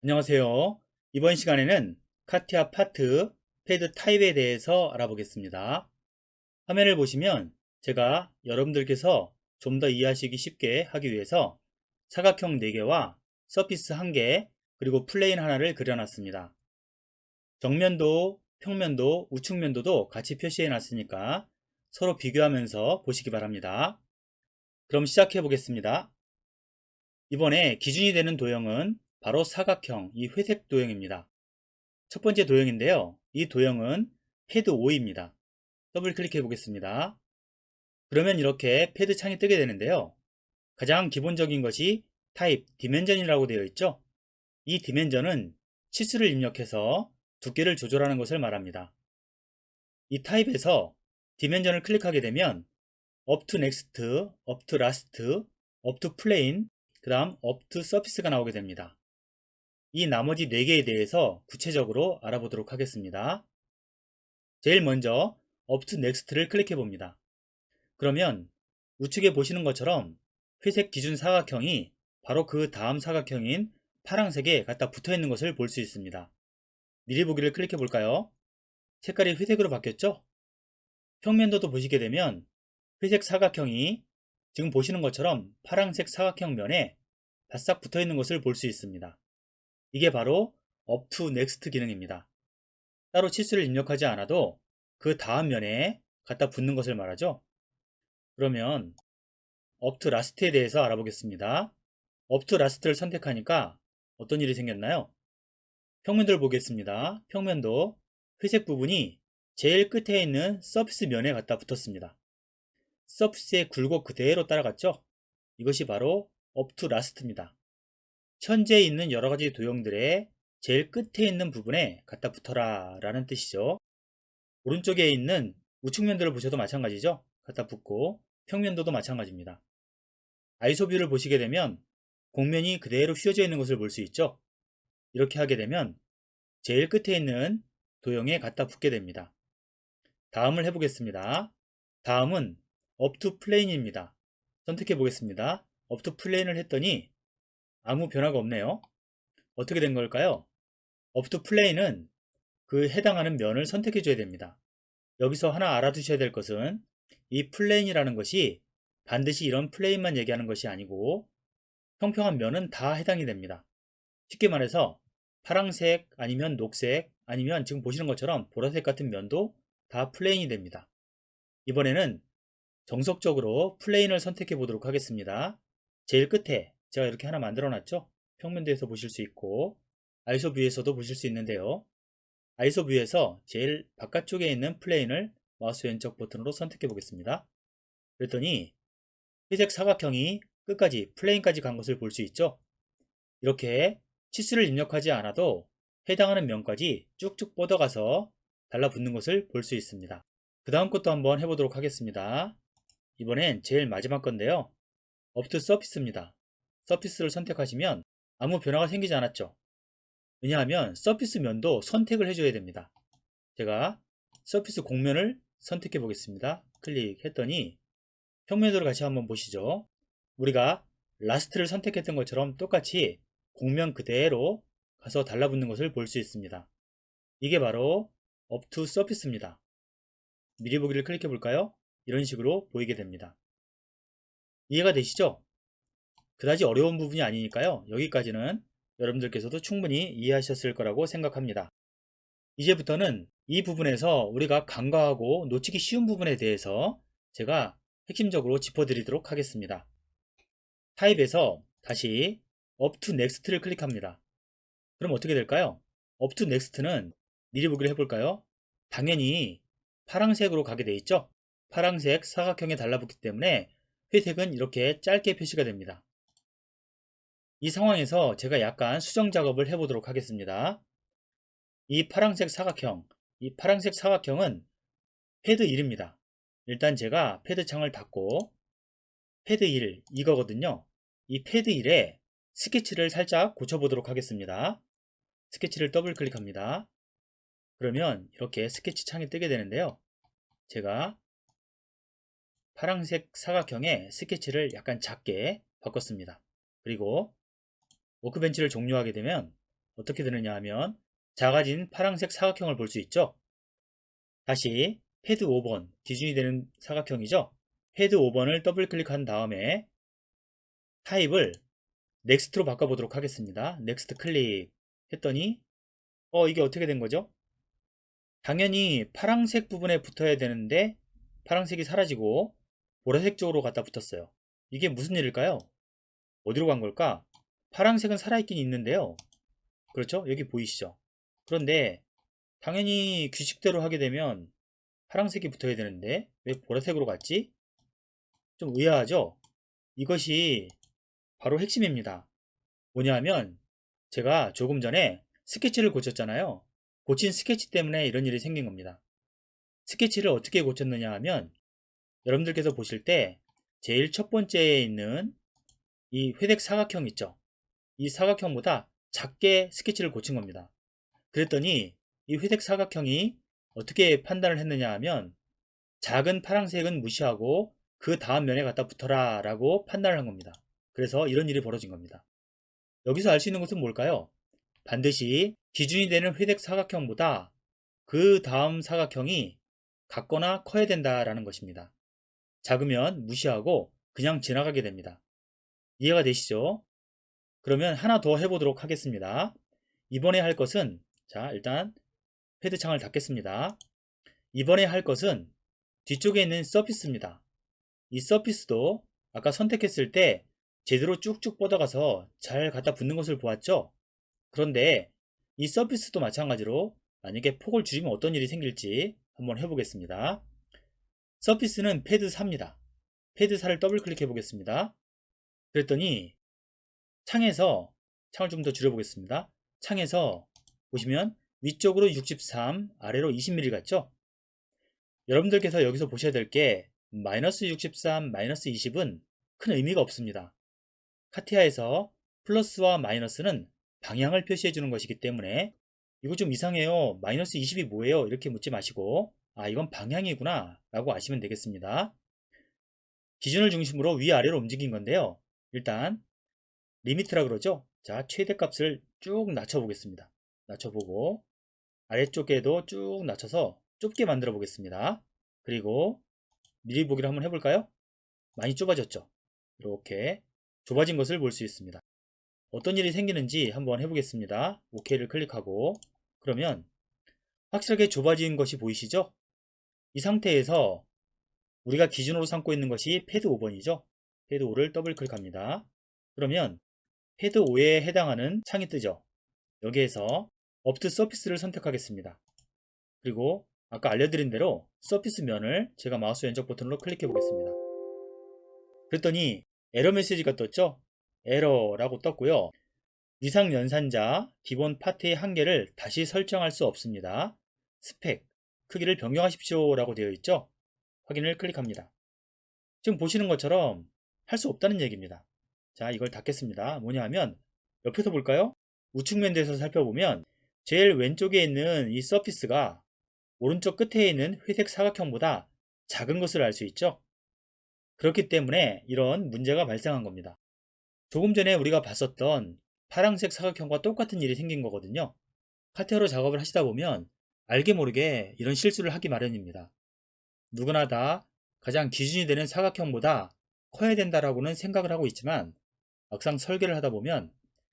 안녕하세요. 이번 시간에는 카티아 파트 패드 타입에 대해서 알아보겠습니다. 화면을 보시면 제가 여러분들께서 좀 더 이해하시기 쉽게 하기 위해서 사각형 4개와 서피스 1개 그리고 플레인 하나를 그려놨습니다. 정면도, 평면도, 우측면도도 같이 표시해 놨으니까 서로 비교하면서 보시기 바랍니다. 그럼 시작해 보겠습니다. 이번에 기준이 되는 도형은 바로 사각형, 이 회색 도형입니다. 첫 번째 도형인데요. 이 도형은 패드 5입니다. 더블 클릭해 보겠습니다. 그러면 이렇게 패드 창이 뜨게 되는데요. 가장 기본적인 것이 타입, 디멘전이라고 되어 있죠. 이 디멘전은 치수를 입력해서 두께를 조절하는 것을 말합니다. 이 타입에서 디멘전을 클릭하게 되면 up to next, up to last, up to plane, 그 다음 up to surface가 나오게 됩니다. 이 나머지 4개에 대해서 구체적으로 알아보도록 하겠습니다. 제일 먼저 up to next를 클릭해 봅니다. 그러면 우측에 보시는 것처럼 회색 기준 사각형이 바로 그 다음 사각형인 파란색에 갖다 붙어 있는 것을 볼 수 있습니다. 미리 보기를 클릭해 볼까요? 색깔이 회색으로 바뀌었죠? 평면도도 보시게 되면 회색 사각형이 지금 보시는 것처럼 파란색 사각형 면에 바싹 붙어 있는 것을 볼 수 있습니다. 이게 바로 up to next 기능입니다. 따로 치수를 입력하지 않아도 그 다음 면에 갖다 붙는 것을 말하죠. 그러면 up to last에 대해서 알아보겠습니다. up to last를 선택하니까 어떤 일이 생겼나요? 평면도를 보겠습니다. 평면도 회색 부분이 제일 끝에 있는 서피스 면에 갖다 붙었습니다. 서피스의 굴곡 그대로 따라갔죠? 이것이 바로 up to last입니다. 현재 있는 여러 가지 도형들의 제일 끝에 있는 부분에 갖다 붙어라 라는 뜻이죠. 오른쪽에 있는 우측면도를 보셔도 마찬가지죠. 갖다 붙고 평면도도 마찬가지입니다. 아이소뷰를 보시게 되면 곡면이 그대로 휘어져 있는 것을 볼 수 있죠. 이렇게 하게 되면 제일 끝에 있는 도형에 갖다 붙게 됩니다. 다음을 해보겠습니다. 다음은 up to plane입니다. 선택해 보겠습니다. up to plane을 했더니 아무 변화가 없네요. 어떻게 된 걸까요? up to plane은 그 해당하는 면을 선택해 줘야 됩니다. 여기서 하나 알아두셔야 될 것은 이 플레인이라는 것이 반드시 이런 플레인만 얘기하는 것이 아니고 평평한 면은 다 해당이 됩니다. 쉽게 말해서 파란색 아니면 녹색 아니면 지금 보시는 것처럼 보라색 같은 면도 다 플레인이 됩니다. 이번에는 정석적으로 플레인을 선택해 보도록 하겠습니다. 제일 끝에 제가 이렇게 하나 만들어 놨죠. 평면도에서 보실 수 있고 아이소 뷰에서도 보실 수 있는데요. 아이소 뷰에서 제일 바깥쪽에 있는 플레인을 마우스 왼쪽 버튼으로 선택해 보겠습니다. 그랬더니 회색 사각형이 끝까지 플레인까지 간 것을 볼 수 있죠. 이렇게 치수를 입력하지 않아도 해당하는 면까지 쭉쭉 뻗어가서 달라붙는 것을 볼 수 있습니다. 그 다음 것도 한번 해보도록 하겠습니다. 이번엔 제일 마지막 건데요. up to surface입니다. 서피스를 선택하시면 아무 변화가 생기지 않았죠. 왜냐하면 서피스 면도 선택을 해줘야 됩니다. 제가 서피스 곡면을 선택해 보겠습니다. 클릭했더니 평면도를 같이 한번 보시죠. 우리가 라스트를 선택했던 것처럼 똑같이 곡면 그대로 가서 달라붙는 것을 볼 수 있습니다. 이게 바로 up to surface입니다. 미리 보기를 클릭해 볼까요? 이런 식으로 보이게 됩니다. 이해가 되시죠? 그다지 어려운 부분이 아니니까요. 여기까지는 여러분들께서도 충분히 이해하셨을 거라고 생각합니다. 이제부터는 이 부분에서 우리가 간과하고 놓치기 쉬운 부분에 대해서 제가 핵심적으로 짚어드리도록 하겠습니다. 타입에서 다시 up to next를 클릭합니다. 그럼 어떻게 될까요? up to next는 미리 보기를 해볼까요? 당연히 파란색으로 가게 돼 있죠? 파란색 사각형에 달라붙기 때문에 회색은 이렇게 짧게 표시가 됩니다. 이 상황에서 제가 약간 수정 작업을 해보도록 하겠습니다. 이 파란색 사각형은 패드 1입니다. 일단 제가 패드 창을 닫고 패드 1 이거거든요. 이 패드 1에 스케치를 살짝 고쳐보도록 하겠습니다. 스케치를 더블 클릭합니다. 그러면 이렇게 스케치 창이 뜨게 되는데요. 제가 파란색 사각형의 스케치를 약간 작게 바꿨습니다. 그리고 워크벤치를 종료하게 되면 어떻게 되느냐 하면 작아진 파란색 사각형을 볼 수 있죠. 다시 패드 5번 기준이 되는 사각형이죠. 패드 5번을 더블 클릭한 다음에 타입을 넥스트로 바꿔보도록 하겠습니다. 넥스트 클릭 했더니 이게 어떻게 된 거죠? 당연히 파란색 부분에 붙어야 되는데 파란색이 사라지고 보라색 쪽으로 갖다 붙었어요. 이게 무슨 일일까요? 어디로 간 걸까? 파란색은 살아있긴 있는데요. 그렇죠? 여기 보이시죠? 그런데 당연히 규칙대로 하게 되면 파란색이 붙어야 되는데 왜 보라색으로 갔지? 좀 의아하죠? 이것이 바로 핵심입니다. 뭐냐 하면 제가 조금 전에 스케치를 고쳤잖아요. 고친 스케치 때문에 이런 일이 생긴 겁니다. 스케치를 어떻게 고쳤느냐 하면 여러분들께서 보실 때 제일 첫 번째에 있는 이 회색 사각형 있죠. 이 사각형보다 작게 스케치를 고친 겁니다. 그랬더니 이 회색 사각형이 어떻게 판단을 했느냐 하면 작은 파란색은 무시하고 그 다음 면에 갖다 붙어라 라고 판단을 한 겁니다. 그래서 이런 일이 벌어진 겁니다. 여기서 알 수 있는 것은 뭘까요? 반드시 기준이 되는 회색 사각형보다 그 다음 사각형이 같거나 커야 된다라는 것입니다. 작으면 무시하고 그냥 지나가게 됩니다. 이해가 되시죠? 그러면 하나 더 해보도록 하겠습니다. 이번에 할 것은 자 일단 패드 창을 닫겠습니다. 이번에 할 것은 뒤쪽에 있는 서피스입니다. 이 서피스도 아까 선택했을 때 제대로 쭉쭉 뻗어가서 잘 갖다 붙는 것을 보았죠? 그런데 이 서피스도 마찬가지로 만약에 폭을 줄이면 어떤 일이 생길지 한번 해보겠습니다. 서피스는 패드 4입니다. 패드 4를 더블 클릭해 보겠습니다. 그랬더니 창에서 창을 좀 더 줄여보겠습니다. 창에서 보시면 위쪽으로 63, 아래로 20mm 같죠? 여러분들께서 여기서 보셔야 될 게 마이너스 63, 마이너스 20은 큰 의미가 없습니다. 카티아에서 플러스와 마이너스는 방향을 표시해 주는 것이기 때문에 이거 좀 이상해요. 마이너스 20이 뭐예요? 이렇게 묻지 마시고 이건 방향이구나 라고 아시면 되겠습니다. 기준을 중심으로 위아래로 움직인 건데요. 일단 리미트라 그러죠. 자, 최대값을 쭉 낮춰 보겠습니다. 낮춰보고 아래쪽에도 쭉 낮춰서 좁게 만들어 보겠습니다. 그리고 미리 보기를 한번 해볼까요? 많이 좁아졌죠. 이렇게 좁아진 것을 볼 수 있습니다. 어떤 일이 생기는지 한번 해보겠습니다. OK를 클릭하고 그러면 확실하게 좁아진 것이 보이시죠? 이 상태에서 우리가 기준으로 삼고 있는 것이 패드 5번이죠. 패드 5를 더블 클릭합니다. 그러면 패드 5에 해당하는 창이 뜨죠. 여기에서 업트 서피스를 선택하겠습니다. 그리고 아까 알려드린 대로 서피스 면을 제가 마우스 왼쪽 버튼으로 클릭해 보겠습니다. 그랬더니 에러 메시지가 떴죠. 에러라고 떴고요. 위상 연산자 기본 파트의 한계를 다시 설정할 수 없습니다. 스펙 크기를 변경하십시오 라고 되어 있죠. 확인을 클릭합니다. 지금 보시는 것처럼 할 수 없다는 얘기입니다. 자, 이걸 닫겠습니다. 뭐냐 하면 옆에서 볼까요? 우측 면에서 살펴보면 제일 왼쪽에 있는 이 서피스가 오른쪽 끝에 있는 회색 사각형보다 작은 것을 알 수 있죠. 그렇기 때문에 이런 문제가 발생한 겁니다. 조금 전에 우리가 봤었던 파란색 사각형과 똑같은 일이 생긴 거거든요. 카티아로 작업을 하시다 보면 알게 모르게 이런 실수를 하기 마련입니다. 누구나 다 가장 기준이 되는 사각형보다 커야 된다라고는 생각을 하고 있지만 막상 설계를 하다 보면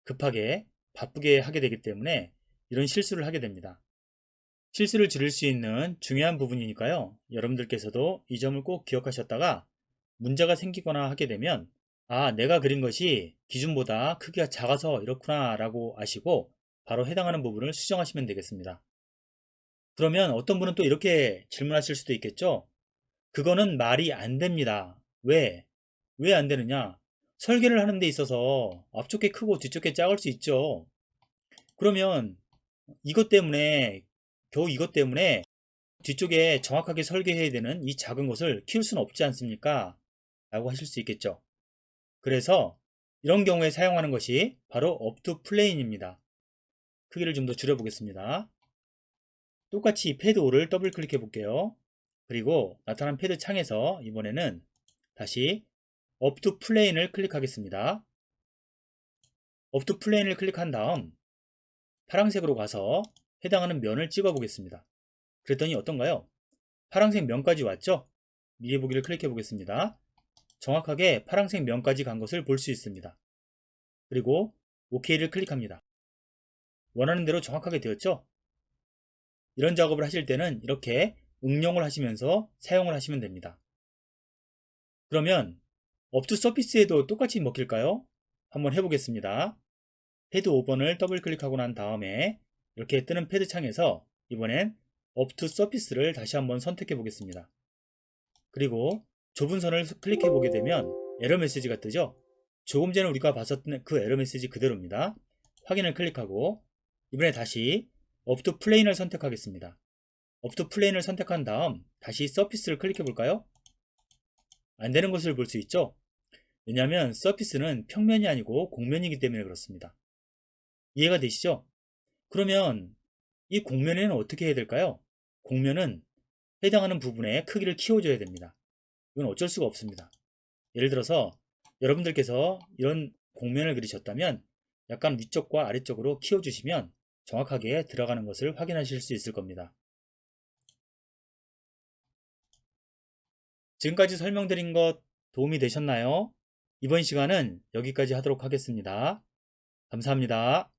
급하게 바쁘게 하게 되기 때문에 이런 실수를 하게 됩니다. 실수를 줄일 수 있는 중요한 부분이니까요. 여러분들께서도 이 점을 꼭 기억하셨다가 문제가 생기거나 하게 되면 내가 그린 것이 기준보다 크기가 작아서 이렇구나 라고 아시고 바로 해당하는 부분을 수정하시면 되겠습니다. 그러면 어떤 분은 또 이렇게 질문하실 수도 있겠죠. 그거는 말이 안 됩니다. 왜? 왜 안 되느냐? 설계를 하는 데 있어서 앞쪽에 크고 뒤쪽에 작을 수 있죠. 그러면 겨우 이것 때문에 뒤쪽에 정확하게 설계해야 되는 이 작은 것을 키울 수는 없지 않습니까? 라고 하실 수 있겠죠. 그래서 이런 경우에 사용하는 것이 바로 업투 플레인입니다. 크기를 좀 더 줄여보겠습니다. 똑같이 패드 5를 더블 클릭해 볼게요. 그리고 나타난 패드 창에서 이번에는 다시 업투 플레인을 클릭하겠습니다. 업투 플레인을 클릭한 다음 파란색으로 가서 해당하는 면을 찍어 보겠습니다. 그랬더니 어떤가요? 파란색 면까지 왔죠? 위에 보기를 클릭해 보겠습니다. 정확하게 파란색 면까지 간 것을 볼 수 있습니다. 그리고 OK를 클릭합니다. 원하는 대로 정확하게 되었죠? 이런 작업을 하실 때는 이렇게 응용을 하시면서 사용을 하시면 됩니다. 그러면 업투 서피스에도 똑같이 먹힐까요? 한번 해보겠습니다. 패드 5번을 더블 클릭하고 난 다음에 이렇게 뜨는 패드 창에서 이번엔 업투 서피스를 다시 한번 선택해 보겠습니다. 그리고 좁은 선을 클릭해 보게 되면 에러 메시지가 뜨죠? 조금 전에 우리가 봤었던 그 에러 메시지 그대로입니다. 확인을 클릭하고 이번에 다시 업투 플레인을 선택하겠습니다. 업투 플레인을 선택한 다음 다시 서피스를 클릭해 볼까요? 안 되는 것을 볼 수 있죠? 왜냐하면 서피스는 평면이 아니고 곡면이기 때문에 그렇습니다. 이해가 되시죠? 그러면 이 곡면에는 어떻게 해야 될까요? 곡면은 해당하는 부분의 크기를 키워줘야 됩니다. 이건 어쩔 수가 없습니다. 예를 들어서 여러분들께서 이런 곡면을 그리셨다면 약간 위쪽과 아래쪽으로 키워주시면 정확하게 들어가는 것을 확인하실 수 있을 겁니다. 지금까지 설명드린 것 도움이 되셨나요? 이번 시간은 여기까지 하도록 하겠습니다. 감사합니다.